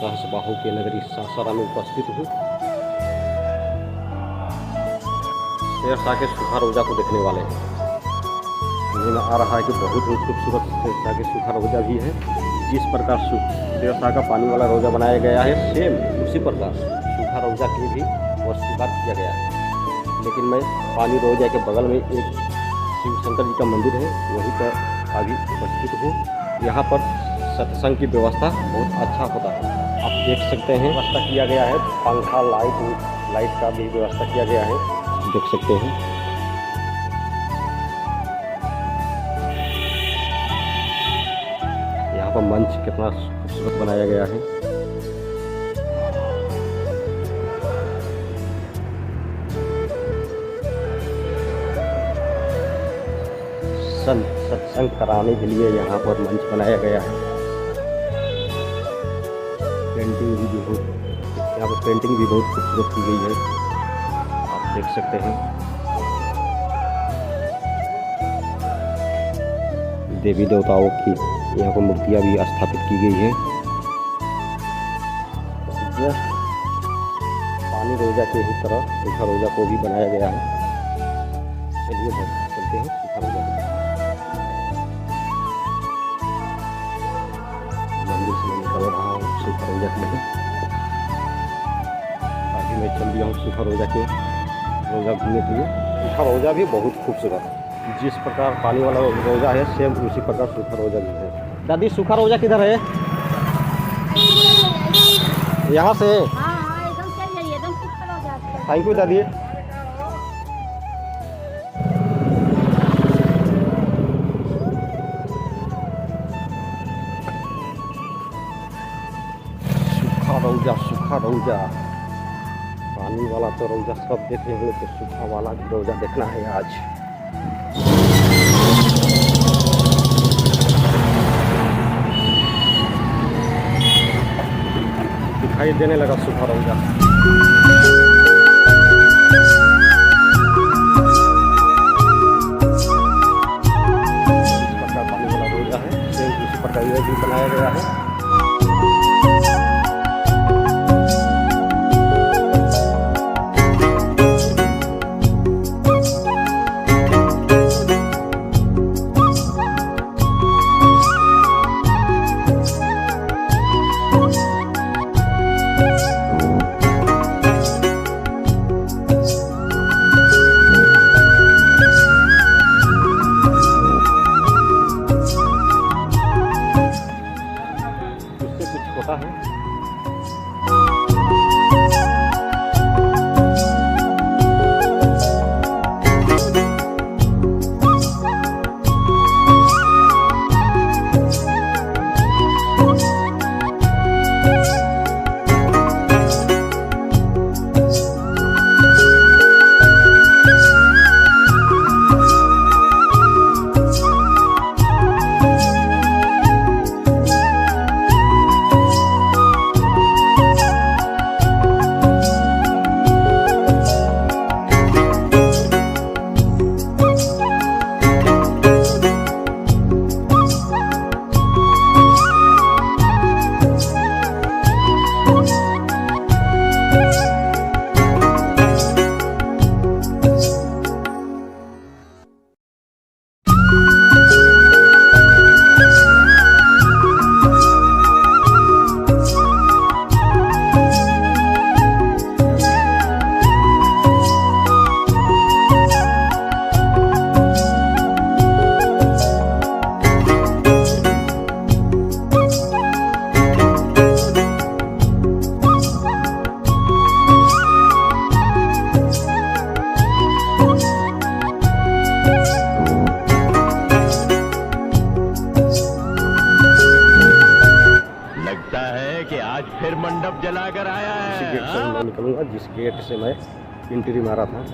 सहस्रबाहु के नगरी सासाराम में उपस्थित हूँ। शेरशाह के सूखा रोजा को देखने वाले हैं। समझ में आ रहा है कि बहुत ही खूबसूरत शेरशाह के सूखा रोजा भी है। जिस प्रकार शेरशाह का पानी वाला रोजा बनाया गया है, सेम उसी प्रकार सूखा रोजा के भी वो स्वीकार किया गया है। लेकिन मैं पानी रोजा के बगल में एक शिव शंकर जी का मंदिर है, वहीं पर अभी उपस्थित हूँ। यहाँ पर सत्संग की व्यवस्था बहुत अच्छा होता है। आप देख सकते हैं व्यवस्था किया गया है, पंखा लाइट का भी व्यवस्था किया गया है, देख सकते हैं। यहाँ पर मंच कितना खूबसूरत बनाया गया है। सत्संग कराने के लिए यहाँ पर मंच बनाया गया है। पेंटिंग भी बहुत, यहाँ पर पेंटिंग भी बहुत खूबसूरत की गई है, आप देख सकते हैं। देवी देवताओं की यहाँ पर मूर्तियाँ भी स्थापित की गई हैं। पानी रोजा के ही तरह सूखा रोजा को भी बनाया गया है। चलिए चलते हैं सूखा रोजा को। मंदिर से मैं निकल रहा हूँ सूखा रोजा के लिए। अभी मैं चल दिया हूँ सूखा रोजा के रोजा घूमने के लिए। सूखा रोजा भी बहुत खूबसूरत, जिस प्रकार पानी वाला रोजा है सेम उसी प्रकार सूखा रोजा भी है। दादी सूखा रोजा किधर है? यहाँ से? थैंक यू दादी। सूखा रोजा पानी वाला तो रोजा सब देखे हैं, तो सूखा वाला भी रोजा देखना है आज। दिखाई देने लगा सूखा रोजा। इस प्रकार पानी वाला रोजा है, सेम इसी प्रकार यह भी बनाया गया है। होता है। फिर मंडप जलाकर आया है। इसी गेट से मैं निकलूंगा जिस गेट से मैं एंट्री मारा था।